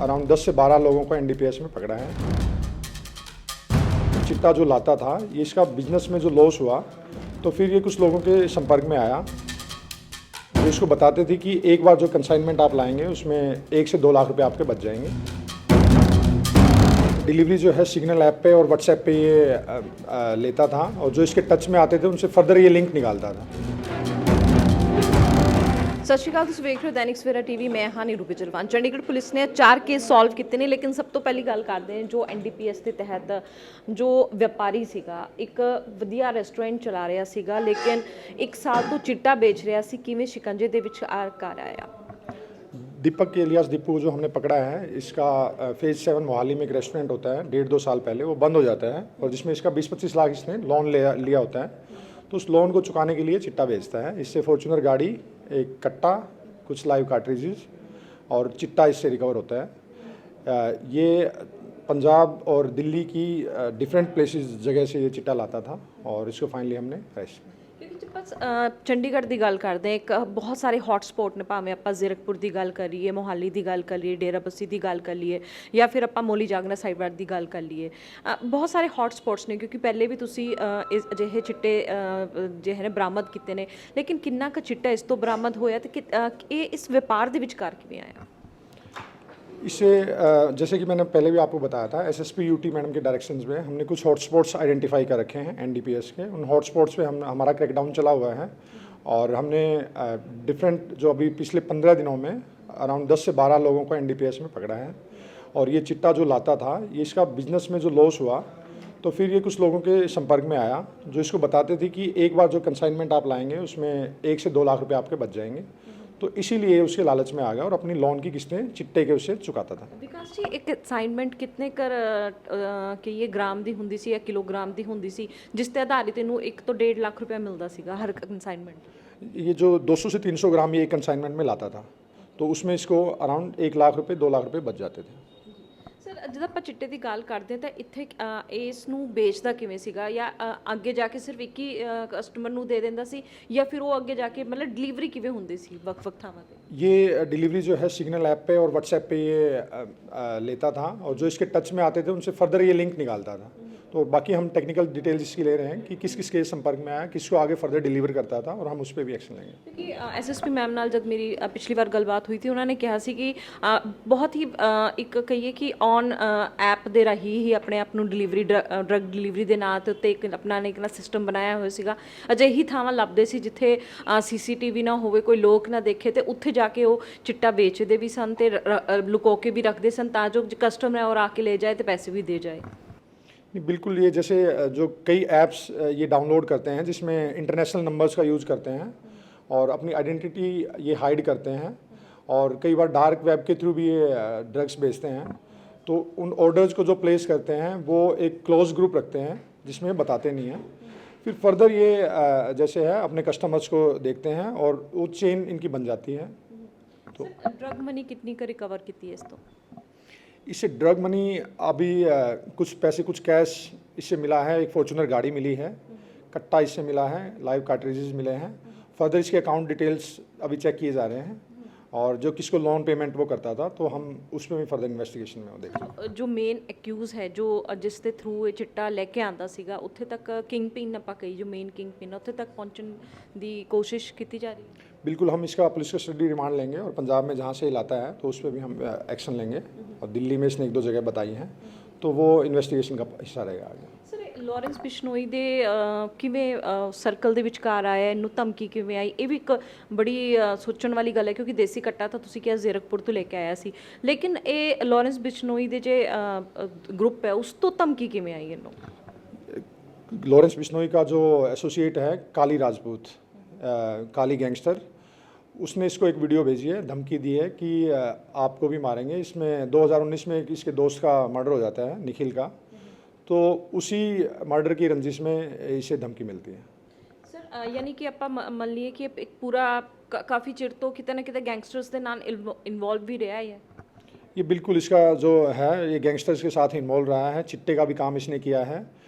Around 10 से 12 लोगों को एनडीपीएस में पकड़ा है। चिट्टा जो लाता था, ये इसका बिजनेस में जो लॉस हुआ, तो फिर ये कुछ लोगों के संपर्क में आया जो इसको बताते थे कि एक बार जो कंसाइनमेंट आप लाएंगे उसमें 1 से 2 लाख रुपए आपके बच जाएंगे। डिलीवरी जो है सिग्नल ऐप पे और व्हाट्सएप पे ये लेता था, और जो इसके टच में आते थे उनसे फर्दर ये लिंक निकालता था। ਸਤਿ ਸ਼੍ਰੀ ਅਕਾਲ, ਤੁਸੀਂ ਵੇਖ ਰਹੇ ਹੋ ਦੈਨਿਕ ਸਵੇਰਾ ਟੀਵੀ। ਮੈਂ ਹਾਂ ਨੀਰੂ ਬਿਜਲਵਾਨ। ਚੰਡੀਗੜ੍ਹ ਪੁਲਿਸ ਨੇ 4 ਕੇਸ ਸੋਲਵ ਕੀਤੇ ਨੇ, ਲੇਕਿਨ ਸਭ ਤੋਂ ਪਹਿਲੀ ਗੱਲ ਕਰਦੇ ਹਾਂ ਜੋ ਐਨਡੀਪੀਐਸ ਦੇ ਤਹਿਤ ਜੋ ਵਪਾਰੀ ਸੀਗਾ, ਇੱਕ ਵਧੀਆ ਰੈਸਟੋਰੈਂਟ ਚਲਾ ਰਿਹਾ ਸੀਗਾ, ਲੇਕਿਨ 1 ਸਾਲ ਤੋਂ ਚਿੱਟਾ ਵੇਚ ਰਿਹਾ ਸੀ, ਕਿਵੇਂ ਸ਼ਿਕੰਜੇ ਦੇ ਵਿੱਚ ਕਰ ਆਇਆ। दीपक के एलियास दीपू जो हमने पकड़ा है, इसका फेज 7 मोहाली में एक रेस्टोरेंट होता है, 1.5-2 साल पहले वो बंद हो जाता है, और जिसमें इसका 20-25 लाख इसने लोन लिया होता है। तो उस लोन को चुकाने के लिए चिट्टा बेचता है। इससे फॉर्चूनर गाड़ी, एक कट्टा, कुछ लाइव कार्ट्रिजेज और चिट्टा इससे रिकवर होता है। ये पंजाब और दिल्ली की डिफरेंट प्लेसेस जगह से ये चिट्टा लाता था, और इसको फाइनली हमने अरेस्ट किया। ਕਿਉਂਕਿ ਬਸ ਚੰਡੀਗੜ੍ਹ ਦੀ ਗੱਲ ਕਰਦੇ ਹਾਂ, ਇੱਕ ਬਹੁਤ ਸਾਰੇ ਹੌਟ ਸਪੌਟ ਨੇ, ਭਾਵੇਂ ਆਪਾਂ ਜ਼ੀਰਕਪੁਰ ਦੀ ਗੱਲ ਕਰੀਏ, ਮੋਹਾਲੀ ਦੀ ਗੱਲ ਕਰ ਲਈਏ, ਡੇਰਾਬੱਸੀ ਦੀ ਗੱਲ ਕਰ ਲਈਏ, ਜਾਂ ਫਿਰ ਆਪਾਂ ਮੋਲੀ ਜਾਗਨਾ ਸਾਈਡ ਦੀ ਗੱਲ ਕਰ ਲਈਏ, ਬਹੁਤ ਸਾਰੇ ਹੌਟ ਸਪੌਟਸ ਨੇ, ਕਿਉਂਕਿ ਪਹਿਲੇ ਵੀ ਤੁਸੀਂ ਇਸ ਅਜਿਹੇ ਚਿੱਟੇ ਜਿਹੜੇ ਨੇ ਬਰਾਮਦ ਕੀਤੇ ਨੇ, ਲੇਕਿਨ ਕਿੰਨਾ ਕੁ ਚਿੱਟਾ ਇਸ ਤੋਂ ਬਰਾਮਦ ਹੋਇਆ ਤੇ ਇਹ ਇਸ ਵਪਾਰ ਦੇ ਵਿਚਕਾਰ ਕਿਵੇਂ ਆਇਆ। इससे जैसे कि मैंने पहले भी आपको बताया था, एसएसपी यूटी मैडम के डायरेक्शंस में हमने कुछ हॉटस्पॉट्स आइडेंटिफाई कर रखे हैं एनडीपीएस के। उन हॉटस्पॉट्स पे हमारा क्रैकडाउन चला हुआ है, और हमने डिफरेंट जो अभी पिछले 15 दिनों में अराउंड 10 से 12 लोगों को एनडीपीएस में पकड़ा है। और ये चिट्टा जो लाता था, ये इसका बिजनेस में जो लॉस हुआ, तो फिर ये कुछ लोगों के संपर्क में आया जो इसको बताते थे कि एक बार जो कंसाइनमेंट आप लाएंगे उसमें 1 से 2 लाख रुपए आपके बच जाएंगे। तो इसीलिए उसके लालच में आ गया और अपनी लोन की किस्तें चिट्टे के उससे चुकाता था। विकास जी, एक असाइनमेंट कितने कर कि ये ग्राम ਦੀ ਹੁੰਦੀ ਸੀ ਜਾਂ ਕਿਲੋਗ੍ਰਾਮ ਦੀ ਹੁੰਦੀ ਸੀ, ਜਿਸ ਤੇ ਆਧਾਰਿਤ ਇਹਨੂੰ 1 ਤੋਂ 1.5 ਲੱਖ रुपया मिलता ਸੀਗਾ हर कंसाइनमेंट। ये जो 200 से 300 ग्राम ये कंसाइनमेंट में लाता था, तो उसमें इसको अराउंड 1 लाख रुपए 2 लाख रुपए बच जाते थे। ਸਰ, ਜਦੋਂ ਆਪਾਂ ਚਿੱਟੇ ਦੀ ਗੱਲ ਕਰਦੇ ਹਾਂ ਤਾਂ ਇੱਥੇ ਇਸ ਨੂੰ ਵੇਚਦਾ ਕਿਵੇਂ ਸੀਗਾ, ਜਾਂ ਅੱਗੇ ਜਾ ਕੇ ਸਿਰਫ ਇੱਕ ਹੀ ਕਸਟਮਰ ਨੂੰ ਦੇ ਦਿੰਦਾ ਸੀ, ਜਾਂ ਫਿਰ ਉਹ ਅੱਗੇ ਜਾ ਕੇ ਮਤਲਬ ਡਿਲੀਵਰੀ ਕਿਵੇਂ ਹੁੰਦੀ ਸੀ ਵੱਖ-ਵੱਖ ਥਾਵਾਂ ਤੇ। ये डिलीवरी जो है सिग्नल ऐप पे और व्हाट्सएप पे ये लेता था, और जो इसके टच में आते थे उनसे फर्दर ये लिंक निकालता था। तो बाकी हम टेक्निकल डिटेल्स इसकी ले रहे हैं कि किस किस के संपर्क में आया, किसको आगे फर्दर डिलीवर करता था, और हम उस पर भी एक्शन लेंगे। ਕਿਉਂਕਿ ਐਸਐਸਪੀ ਮੈਮ ਨਾਲ ਜਦ ਮੇਰੀ ਪਿਛਲੀ ਵਾਰ ਗੱਲਬਾਤ ਹੋਈ ਸੀ, ਉਹਨਾਂ ਨੇ ਕਿਹਾ ਸੀ ਕਿ ਬਹੁਤ ਹੀ ਇੱਕ ਕਹੀਏ ਕਿ ਔਨ ਐਪ ਦੇ ਰਾਹੀਂ ਹੀ ਆਪਣੇ ਆਪ ਨੂੰ ਡਿਲੀਵਰੀ ਡਰੱਗ ਡਿਲੀਵਰੀ ਦੇ ਨਾਂ ਦੇ ਉੱਤੇ ਇੱਕ ਆਪਣਾ ਨੇ ਇੱਕ ਨਾ ਸਿਸਟਮ ਬਣਾਇਆ ਹੋਇਆ ਸੀਗਾ। ਅਜਿਹੀ ਥਾਵਾਂ ਲੱਭਦੇ ਸੀ ਜਿੱਥੇ ਸੀਸੀਟੀਵੀ ਨਾ ਹੋਵੇ, ਕੋਈ ਲੋਕ ਨਾ ਦੇਖੇ, ਤੇ ਉੱਥੇ ਜਾ ਕੇ ਉਹ ਚਿੱਟਾ ਵੇਚਦੇ ਵੀ ਸਨ ਤੇ ਲੁਕੋ ਕੇ ਵੀ ਰੱਖਦੇ ਸਨ, ਤਾਂ ਜੋ ਕਸਟਮਰ ਹੈ ਉਹ ਆ ਕੇ ਲੈ ਜਾਏ ਤੇ ਪੈਸੇ ਵੀ ਦੇ ਜਾਏ। बिल्कुल, ये जैसे जो कई ऐप्स ये डाउनलोड करते हैं जिसमें इंटरनेशनल नंबर्स का यूज़ करते हैं और अपनी आइडेंटिटी ये हाइड करते हैं, और कई बार डार्क वेब के थ्रू भी ये ड्रग्स बेचते हैं। तो उन ऑर्डर्स को जो प्लेस करते हैं वो एक क्लोज ग्रुप रखते हैं जिसमें बताते नहीं हैं। फिर फर्दर ये जैसे है अपने कस्टमर्स को देखते हैं और वो चेन इनकी बन जाती है। तो ड्रग मनी कितनी का रिकवर की है इस तो? इससे ड्रग मनी अभी कुछ पैसे कुछ कैश इससे मिला है, एक फॉर्चूनर गाड़ी मिली है, कट्टा इससे मिला है, लाइव कार्ट्रिजेज मिले हैं। फर्दर इसके अकाउंट डिटेल्स अभी चेक किए जा रहे हैं, और जो किसको लोन पेमेंट वो करता था, तो हम उसमें भी फर्दर इन्वेस्टिगेशन में देखेंगे। जो मेन एक्यूज है, जो जिस ਦੇ ਥਰੂ ਇਹ ਚਿੱਟਾ ਲੈ ਕੇ ਆਂਦਾ ਸੀਗਾ, ਉੱਥੇ ਤੱਕ ਕਿੰਗ ਪਿਨ ਆਪਾਂ ਕਹੀ ਜੋ ਮੇਨ किंग पिन ਉੱਥੇ तक पहुंचने ਦੀ कोशिश ਕੀਤੀ जा रही है। बिल्कुल, हम इसका पुलिस कस्टडी रिमांड लेंगे, और पंजाब में जहाँ से लाता है तो उस पर भी हम एक्शन लेंगे, और दिल्ली में इसने 1-2 जगह बताई हैं, तो वो इन्वेस्टिगेशन का हिस्सा रहेगा आगे। ਸਰ, ਲਾਰੈਂਸ ਬਿਸ਼ਨੋਈ ਦੇ ਕਿਵੇਂ ਸਰਕਲ ਦੇ ਵਿਚਕਾਰ ਆਇਆ, ਇਹਨੂੰ ਧਮਕੀ ਕਿਵੇਂ ਆਈ, ਇਹ ਵੀ ਇੱਕ ਬੜੀ ਸੋਚਣ ਵਾਲੀ ਗੱਲ ਹੈ, ਕਿਉਂਕਿ ਦੇਸੀ ਕੱਟਾ ਤਾਂ ਤੁਸੀਂ ਕਿਹਾ ਜ਼ੀਰਕਪੁਰ ਤੋਂ ਲੈ ਕੇ ਆਇਆ ਸੀ, ਲੇਕਿਨ ਇਹ ਲਾਰੈਂਸ ਬਿਸ਼ਨੋਈ ਦੇ ਜੇ ਗਰੁੱਪ ਹੈ ਉਸ ਤੋਂ ਧਮਕੀ ਕਿਵੇਂ ਆਈ ਇਹਨੂੰ। लॉरेंस बिश्नोई का जो एसोसिएट है काली राजपूत, काली गैंगस्टर, उसने इसको एक वीडियो भेजी है, धमकी दी है कि आपको भी मारेंगे। इसमें 2019 में इसके दोस्त का मर्डर हो जाता है, निखिल का, तो उसी मर्डर की रंजिश में इसे धमकी मिलती है। ਸਰ, ਯਾਨੀ ਕਿ ਆਪਾਂ ਮੰਨ ਲਈਏ ਕਿ ਇੱਕ ਪੂਰਾ ਕਾਫੀ ਚਿਰ ਤੋਂ ਕਿਤੇ ਨਾ ਕਿਤੇ ਗੈਂਗਸਟਰਸ ਦੇ ਨਾਲ ਇਨਵੋਲਵ ਵੀ ਰਿਹਾ ਹੈ। ये बिल्कुल इसका जो है ये गैंगस्टर्स के साथ इन्वॉल्व रहा है, चिट्टे का भी काम इसने किया है,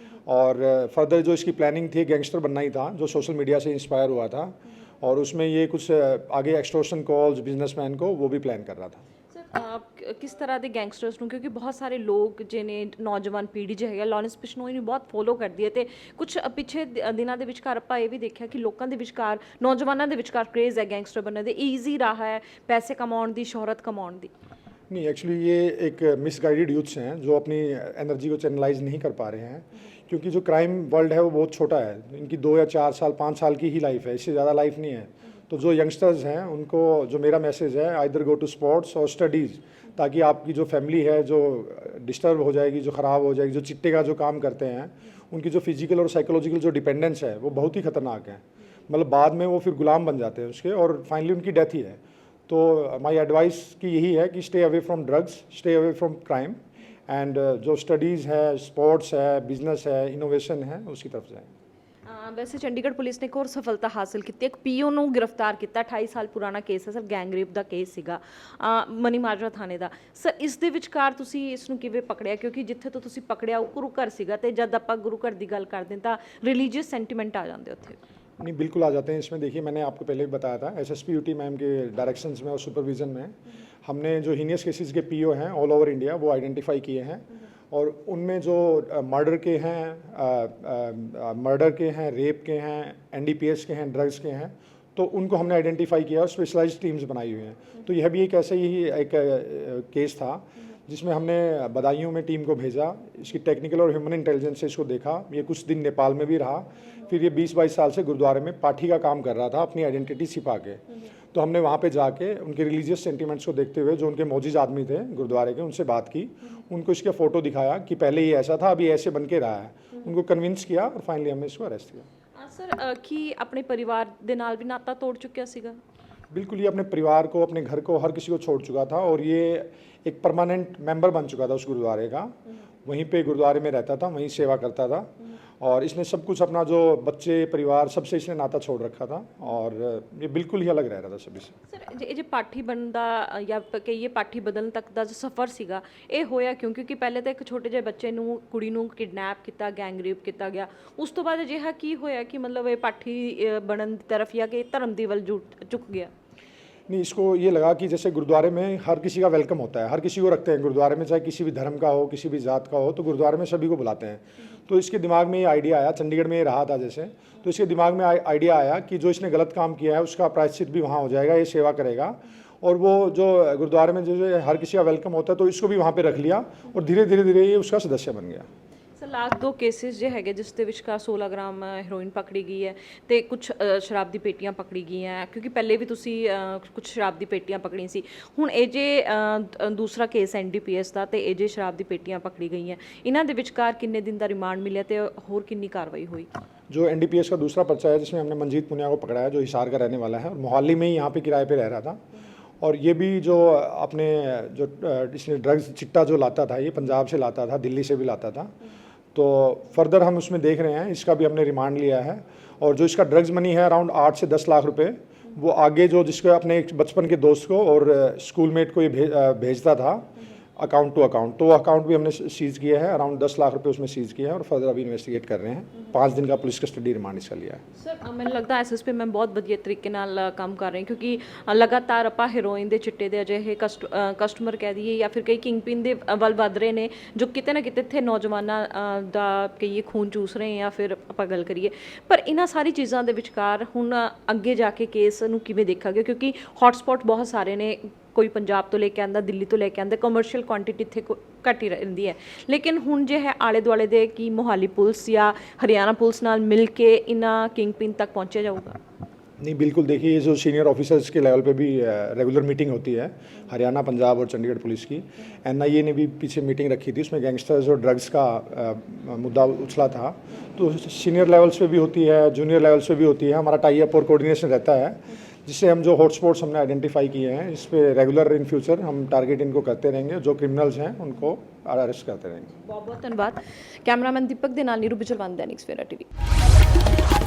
और फर्दर जो इसकी प्लानिंग थी गैंगस्टर बनना ही था, जो सोशल मीडिया से इंस्पायर हुआ था, और उसमें ये कुछ आगे एक्सटॉर्शन कॉल्स बिजनेसमैन को वो भी प्लान कर रहा था। सर, ਕਿਸ ਤਰ੍ਹਾਂ ਦੇ ਗੈਂਗਸਟਰਸ ਨੂੰ, ਕਿਉਂਕਿ ਬਹੁਤ ਸਾਰੇ ਲੋਕ ਜਿਹਨੇ ਨੌਜਵਾਨ ਪੀੜ੍ਹੀ ਜੋ ਹੈਗਾ ਲਾਰੈਂਸ ਬਿਸ਼ਨੋਈ ਨੂੰ ਬਹੁਤ ਫੋਲੋ ਕਰਦੀ ਹੈ, ਤੇ ਕੁਝ ਪਿੱਛੇ ਦਿਨਾਂ ਦੇ ਵਿਚਕਾਰ ਆਪਾਂ ਇਹ ਵੀ ਦੇਖਿਆ ਕਿ ਲੋਕਾਂ ਦੇ ਵਿਚਕਾਰ, ਨੌਜਵਾਨਾਂ ਦੇ ਵਿਚਕਾਰ ਕ੍ਰੇਜ਼ ਹੈ ਗੈਂਗਸਟਰ ਬਣਨ ਦੇ, ਈਜ਼ੀ ਰਾਹ ਹੈ ਪੈਸੇ ਕਮਾਉਣ ਦੀ, ਸ਼ੋਹਰਤ ਕਮਾਉਣ ਦੀ। नहीं, एक्चुअली ये एक मिसगाइडेड यूथ्स हैं जो अपनी एनर्जी को चैनलाइज नहीं कर पा रहे हैं, क्योंकि जो क्राइम वर्ल्ड है वो बहुत छोटा है। इनकी 2 या 4 साल 5 साल की ही लाइफ है, इससे ज़्यादा लाइफ नहीं है। तो जो यंगस्टर्स हैं उनको जो मेरा मैसेज है, आइदर गो टू स्पोर्ट्स और स्टडीज़, ताकि आपकी जो फैमिली है जो डिस्टर्ब हो जाएगी, जो ख़राब हो जाएगी, जो चिट्टे का जो काम करते हैं, उनकी जो फिजिकल और साइकोलॉजिकल जो डिपेंडेंस है वो बहुत ही ख़तरनाक है। मतलब बाद में वो फिर गुलाम बन जाते हैं उसके, और फाइनली उनकी डेथ ही है। तो माय एडवाइस की यही है कि stay away from drugs, stay away from crime, and जो स्टडीज़ है, स्पोर्ट्स है, बिजनेस है, इनोवेशन है, उसकी तरफ जाएं। ਵੈਸੇ ਚੰਡੀਗੜ੍ਹ ਪੁਲਿਸ ਨੇ ਇੱਕ ਹੋਰ ਸਫਲਤਾ ਹਾਸਲ ਕੀਤੀ, ਇੱਕ ਪੀਓ ਨੂੰ ਗ੍ਰਿਫਤਾਰ ਕੀਤਾ। 28 ਸਾਲ ਪੁਰਾਣਾ ਕੇਸ ਹੈ ਸਰ, ਗੈਂਗ ਰੇਪ ਦਾ ਕੇਸ ਸੀਗਾ ਮਨੀ ਮਾਜਰਾ ਥਾਣੇ ਦਾ। ਸਰ ਇਸ ਦੇ ਵਿਚਕਾਰ ਤੁਸੀਂ ਇਸ ਨੂੰ ਕਿਵੇਂ ਪਕੜਿਆ, ਕਿਉਂਕਿ ਜਿੱਥੇ ਤੋਂ ਤੁਸੀਂ ਪਕੜਿਆ ਉਹ ਗੁਰੂ ਘਰ ਸੀਗਾ, ਤੇ ਜਦ ਆਪਾਂ ਗੁਰੂ ਘਰ ਦੀ ਗੱਲ ਕਰਦੇ ਤਾਂ ਰਿਲੀਜੀਅਸ ਸੈਂਟੀਮੈਂਟ ਆ ਜਾਂਦੇ ਉੱਥੇ। नहीं, बिल्कुल आ जाते हैं इसमें। देखिए, मैंने आपको पहले भी बताया था, एसएसपी यूटी मैम के डायरेक्शंस में और सुपरविज़न में हमने जो हीनियस केसेस के पीओ हैं ऑल ओवर इंडिया वो आइडेंटिफाई किए हैं, और उनमें जो मर्डर के हैं, रेप के हैं, एनडीपीएस के हैं, ड्रग्स के हैं, तो उनको हमने आइडेंटिफाई किया और स्पेशलाइज्ड टीम्स बनाई हुई हैं। तो यह भी एक ऐसा ही एक केस था जिसमें हमने बदायूं में टीम को भेजा, इसकी टेक्निकल और ह्यूमन इंटेलिजेंस से इसको देखा। ये कुछ दिन नेपाल में भी रहा, फिर ये 20-22 साल से गुरुद्वारे में पाठी का काम कर रहा था अपनी आइडेंटिटी छिपा के। तो हमने वहाँ पे जाके उनके रिलीजियस सेंटिमेंट्स को देखते हुए जो उनके मौजूद आदमी थे गुरुद्वारे के, उनसे बात की, उनको इसका फ़ोटो दिखाया कि पहले ये ऐसा था, अभी ऐसे बन के रहा है, उनको कन्विंस किया, और फाइनली हमने इसको अरेस्ट किया। सर ਕੀ ਆਪਣੇ ਪਰਿਵਾਰ ਦੇ ਨਾਲ भी नाता तोड़ चुका ਸੀਗਾ? बिल्कुल, ये अपने परिवार को, अपने घर को, हर किसी को छोड़ चुका था, और ये एक परमानेंट मेंबर बन चुका था उस गुरुद्वारे का। वहीं पे गुरुद्वारे में रहता था, वहीं सेवा करता था, और इसने सब कुछ अपना जो बच्चे, परिवार, सबसे इसने नाता छोड़ रखा था, और ये बिल्कुल ही अलग रह रहा था सभी से। ਸਰ ਇਹ ਜੇ ਪਾਠੀ ਬਣਨ ਦਾ ਜਾਂ ਕਹੀਏ ਪਾਠੀ ਬਦਲਣ ਤੱਕ ਦਾ ਜੋ ਸਫ਼ਰ ਸੀਗਾ, ਇਹ ਹੋਇਆ ਕਿਉਂ? ਕਿਉਂਕਿ ਪਹਿਲੇ ਤਾਂ ਇੱਕ ਛੋਟੇ ਜਿਹੇ ਬੱਚੇ ਨੂੰ, ਕੁੜੀ ਨੂੰ ਕਿਡਨੈਪ ਕੀਤਾ, ਗੈਂਗ ਰੇਪ ਕੀਤਾ ਗਿਆ। ਉਸ ਤੋਂ ਬਾਅਦ ਅਜਿਹਾ ਕੀ ਹੋਇਆ ਕਿ ਮਤਲਬ ਇਹ ਪਾਠੀ ਬਣਨ ਦੀ ਤਰਫ ਜਾਂ ਕਿ ਧਰਮ ਦੀ ਵੱਲ ਝੁਕ ਗਿਆ? नहीं, इसको ये लगा कि जैसे गुरुद्वारे में हर किसी का वेलकम होता है, हर किसी को रखते हैं गुरुद्वारे में, चाहे किसी भी धर्म का हो, किसी भी जात का हो, तो गुरुद्वारे में सभी को बुलाते हैं। तो इसके दिमाग में ये आइडिया आया, चंडीगढ़ में ये रहा था जैसे, तो इसके दिमाग में आइडिया आया कि जो इसने गलत काम किया है उसका प्रायश्चित भी वहाँ हो जाएगा, ये सेवा करेगा, और वो जो गुरुद्वारे में जो हर किसी का वेलकम होता है, तो इसको भी वहाँ पर रख लिया, और धीरे धीरे ये उसका सदस्य बन गया। ਸਰ ਲਾਸਟ 2 ਕੇਸਿਸ ਜੇ ਹੈਗੇ ਜਿਸ ਦੇ ਵਿਚਕਾਰ 16 ਗ੍ਰਾਮ ਹੈਰੋਇਨ ਪਕੜੀ ਗਈ ਹੈ ਤੇ ਕੁਝ ਸ਼ਰਾਬ ਦੀ ਪੇਟੀਆਂ ਪਕੜੀ ਗਈਆਂ, ਕਿਉਂਕਿ ਪਹਿਲੇ ਵੀ ਤੁਸੀਂ ਕੁਝ ਸ਼ਰਾਬ ਦੀ ਪੇਟੀਆਂ ਪਕੜੀਆਂ ਸੀ। ਹੁਣ ਇਹ ਜੇ ਦੂਸਰਾ ਕੇਸ ਐਨਡੀਪੀਐਸ ਦਾ ਤੇ ਇਹ ਜੇ ਸ਼ਰਾਬ ਦੀ ਪੇਟੀਆਂ ਪਕੜੀ ਗਈਆਂ, ਇਹਨਾਂ ਦੇ ਵਿਚਕਾਰ ਕਿੰਨੇ ਦਿਨ ਦਾ ਰਿਮਾਂਡ ਮਿਲਿਆ ਤੇ ਹੋਰ ਕਿੰਨੀ ਕਾਰਵਾਈ ਹੋਈ? जो एनडीपीएस का दूसरा पर्चा है जिसमें हमने मंजीत पुनिया को पकड़ा है, जो हिसार का रहने वाला है और मोहाली में ही यहाँ पे किराए पे रह रहा था, और ये भी जो अपने जो इसने ड्रग्स चिट्टा जो लाता था, ये पंजाब से लाता था, दिल्ली से भी लाता था। तो फर्दर हम उसमें देख रहे हैं, इसका भी हमने रिमांड लिया है, और जो इसका ड्रग्स मनी है अराउंड 8 से 10 लाख रुपए, वो आगे जो जिसके अपने एक बचपन के दोस्त को और स्कूलमेट को ये भेजता था अकाउंट टू अकाउंट, तो वो अकाउंट भी हमने सीज़ किया है, अराउंड 10 लाख रुपए उसमें सीज़ किया है, और फर्दर अभी इन्वेस्टिगेट कर रहे हैं। 5 दिन का पुलिस कस्टडी रिमांड इसका लिया है। ਸਰ ਮੈਨੂੰ ਲੱਗਦਾ ਐਸਐਸਪੀ ਮੈਮ ਬਹੁਤ ਵਧੀਆ ਤਰੀਕੇ ਨਾਲ ਕੰਮ ਕਰ ਰਹੇ, ਕਿਉਂਕਿ ਲਗਾਤਾਰ ਆਪਾਂ ਹੈਰੋਇਨ ਦੇ ਚਿੱਟੇ ਦੇ ਅਜਿਹੇ ਕਸਟਮਰ ਕਹਿ ਦਈਏ ਜਾਂ ਫਿਰ ਕਈ ਕਿੰਗ ਪਿਨ ਦੇ ਵੱਲ ਵੱਧ ਰਹੇ ਨੇ, ਜੋ ਕਿਤੇ ਨਾ ਕਿਤੇ ਇੱਥੇ ਨੌਜਵਾਨਾਂ ਦਾ ਕਹੀਏ ਖੂਨ ਚੂਸ ਰਹੇ ਜਾਂ ਫਿਰ ਆਪਾਂ ਗੱਲ ਕਰੀਏ। ਪਰ ਇਹਨਾਂ ਸਾਰੀ ਚੀਜ਼ਾਂ ਦੇ ਵਿਚਕਾਰ ਹੁਣ ਅੱਗੇ ਜਾ ਕੇ ਕੇਸ ਨੂੰ ਕਿਵੇਂ ਦੇਖਾਂਗੇ, ਕਿਉਂਕਿ ਹੌਟਸਪੌਟ ਬਹੁਤ ਸਾਰੇ ਨੇ, ਕੋਈ ਪੰਜਾਬ ਤੋਂ ਲੈ ਕੇ ਆਉਂਦਾ, ਦਿੱਲੀ ਤੋਂ ਲੈ ਕੇ ਆਉਂਦਾ, ਕਮਰਸ਼ੀਅਲ ਕੁਆਂਟੀਟੀ ਇੱਥੇ ਘੱਟ ਹੀ ਰਹਿੰਦੀ ਹੈ। ਲੇਕਿਨ ਹੁਣ ਜੇ ਹੈ ਆਲੇ ਦੁਆਲੇ ਦੇ ਕਿ ਮੋਹਾਲੀ ਪੁਲਿਸ ਜਾਂ ਹਰਿਆਣਾ ਪੁਲਿਸ ਨਾਲ ਮਿਲ ਕੇ ਇਹਨਾਂ ਕਿੰਗ ਪਿਨ ਤੱਕ ਪਹੁੰਚਿਆ ਜਾਊਗਾ? नहीं, बिल्कुल। देखिए, ये जो सीनियर ऑफिसर्स के लेवल पे भी रेगुलर मीटिंग होती है, हरियाणा, पंजाब और चंडीगढ़ पुलिस की। एनआईए ने भी पीछे मीटिंग रखी थी, उसमें गैंगस्टर्स और ड्रग्स का मुद्दा उछला था। तो सीनियर लेवल्स पे भी होती है, जूनियर लेवल्स पे भी होती है, हमारा टाई अप और कोऑर्डिनेशन रहता है, जिससे हम जो हॉटस्पॉट्स हमने आइडेंटिफाई किए हैं, इस पर रेगुलर इन फ्यूचर हम टारगेट इनको करते रहेंगे, जो क्रिमिनल्स हैं उनको अरेस्ट करते रहेंगे। बहुत बहुत धन्यवाद। कैमरामैन दीपक दे नाल नीरू बिजलवान, दैनिक सवेरा टीवी।